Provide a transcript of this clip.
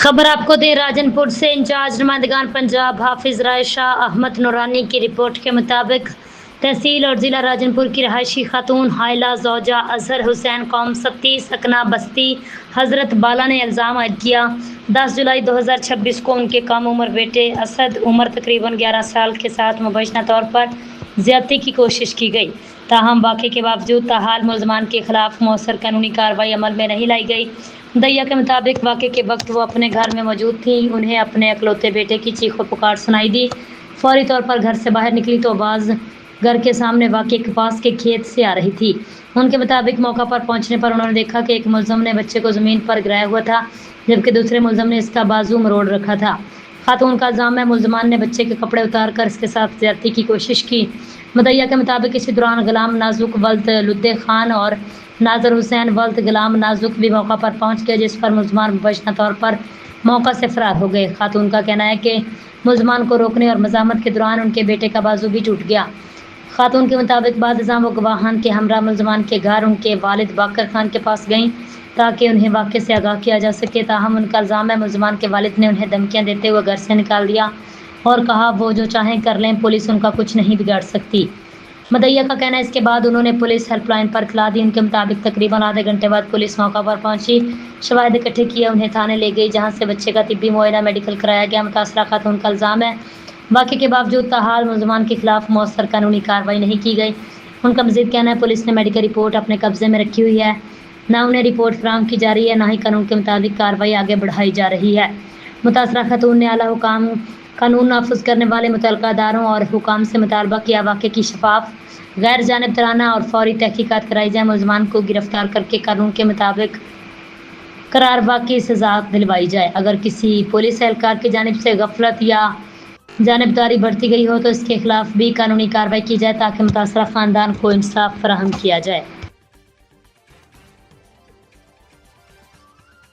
खबर आपको दे राजनपुर से इंचार्ज नुमाइंदगान पंजाब हाफिज राय शाह अहमद नूरानी की रिपोर्ट के मुताबिक तहसील और ज़िला राजनपुर की रहायशी खातून हाइला ज़ौजा अजहर हुसैन कौम 37 सकना बस्ती हज़रत बाला ने इल्ज़ाम आयद किया 10 जुलाई 2026 को उनके कम उम्र बेटे असद उम्र तकरीबन 11 साल के साथ मुबैना तौर पर ज़्यादती की कोशिश की गई। ताहम वाक़े के बावजूद ताहाल मुलज़मान के खिलाफ मौसर कानूनी कार्रवाई अमल में नहीं लाई गई। दैया के मुताबिक वाक़े के वक्त वो अपने घर में मौजूद थी। उन्हें अपने अकलौते बेटे की चीखो पुकार सुनाई दी। फौरी तौर पर घर से बाहर निकली तो आवाज़ घर के सामने वाक़े के पास के खेत से आ रही थी। उनके मुताबिक मौका पर पहुंचने पर उन्होंने देखा कि एक मुलज़म ने बच्चे को ज़मीन पर गिराया हुआ था, जबकि दूसरे मुलज़म ने इसका बाजू मरोड़ रखा था। खातून का इल्ज़ाम है मुलज़मान ने बच्चे के कपड़े उतार कर इसके साथ ज़्यादती की कोशिश की। मुदैया के मुताबिक इसी दौरान गुलाम नाजुक वल्द लुद्दे खान और नाजर हुसैन वल्द गुलाम नाजुक भी मौका पर पहुंच गए, जिस पर मुलज़मान मुबैना तौर पर मौका से फरार हो गए। खातून का कहना है कि मुलज़मान को रोकने और मज़ामत के दौरान उनके बेटे का बाजू भी टूट गया। खातून के मुताबिक बाद इल्ज़ाम वो गवाहान के हमरा मुलज़मान के घर उनके वालिद बाकर खान के पास गईं ताकि उन्हें वाक़े से आगाह किया जा सके। ताहम उनका इल्ज़ाम है मुलज़मान के वालिद ने उन्हें धमकियाँ देते हुए घर से निकाल दिया और कहा वो जो चाहें कर लें, पुलिस उनका कुछ नहीं बिगाड़ सकती। मुदैया का कहना है इसके बाद उन्होंने पुलिस हेल्पलाइन पर इत्तला दी। उनके मुताबिक तकरीबन आधे घंटे बाद पुलिस मौका पर पहुंची, शवाहिद इकट्ठे किए, उन्हें थाने ले गई, जहां से बच्चे का तिब्बी मुआयना मेडिकल कराया गया। मुतासरा खातून का इल्ज़ाम है वाक़े के बावजूद ताहाल मुलज़मान के खिलाफ मौसर कानूनी कार्रवाई नहीं की गई। उनका मज़ीद कहना है पुलिस ने मेडिकल रिपोर्ट अपने कब्जे में रखी हुई है, न उन्हें रिपोर्ट फराहम की जा रही है, न ही कानून के मुताबिक कार्रवाई आगे बढ़ाई जा रही है। मुतासरा खातून ने आला हुकाम कानून नाफिज करने वाले मुतल्लिका अदारों और हुकाम से मुतालबा किया वाक़े की शफाफ गैर जानिबतराना और फौरी तहकीकात कराई जाए, मुलज़मान को गिरफ्तार करके कानून के मुताबिक करारवा की सज़ा दिलवाई जाए। अगर किसी पुलिस एहलकार की जानिब से गफलत या जानिबदारी बरती गई हो तो इसके खिलाफ भी कानूनी कार्रवाई की जाए ताकि मुतासरा ख़ानदान को इंसाफ फराहम किया जाए।